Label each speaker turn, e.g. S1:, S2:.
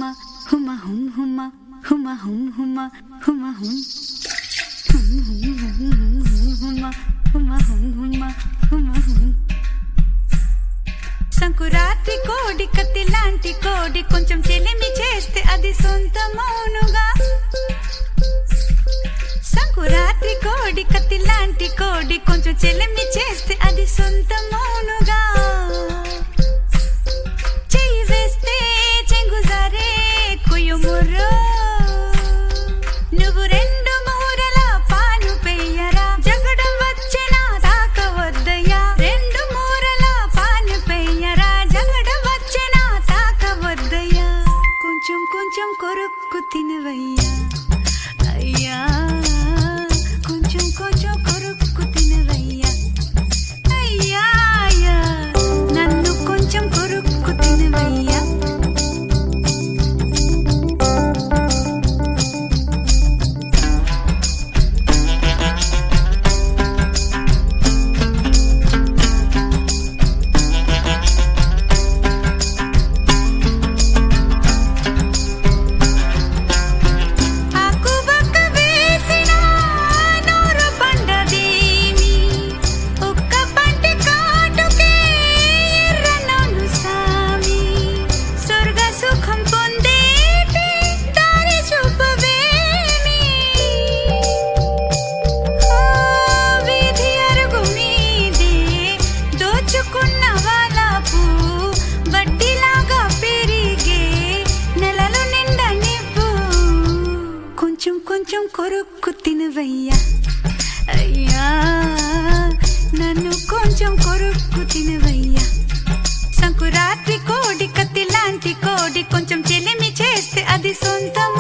S1: హుమ హుమ హుమ్ హుమ హుమ హుమ్ హుమ హుమ హుమ్ హుమ హుమ హుమ్ హుమ హుమ హుమ్. సంకురాత్రి కోడి కత్తి లాంటి కోడి కొంచెం చెలిమి చేస్తే అది సొంతమౌనుగా. సంకురాత్రి కోడి కత్తి లాంటి కోడి కొంచెం చెలిమి చేస్తే అది సొంతమౌనుగా. చెయ్యి వేస్తే చెంగుజారే కుయుముర్రో, నువ్వు రెండు మూరల పాను పెయ్యరా, జగడం వచ్చినా తాకవద్దయ్యా. రెండు మూరల పాను పెయ్యరా, జగడం వచ్చినా తాకవద్దయ్యా. కొంచెం కొంచెం కొరుక్కు తినవయ్యా అయ్యా, కొంచెం కొంచెం కొరుక్కు తినవయ్యా అయ్యా అయ్యా, నన్ను కొంచెం కొరుక్కు తినవయ్యా. కొంచెం కొరుక్కు తినవయ్యా అయ్యా, నన్ను కొంచెం కొరుక్కు తినవయ్యా. సంకురాత్రి కోడి కత్తి లాంటి కోడి కొంచెం చెలిమి చేస్తే అది సొంతం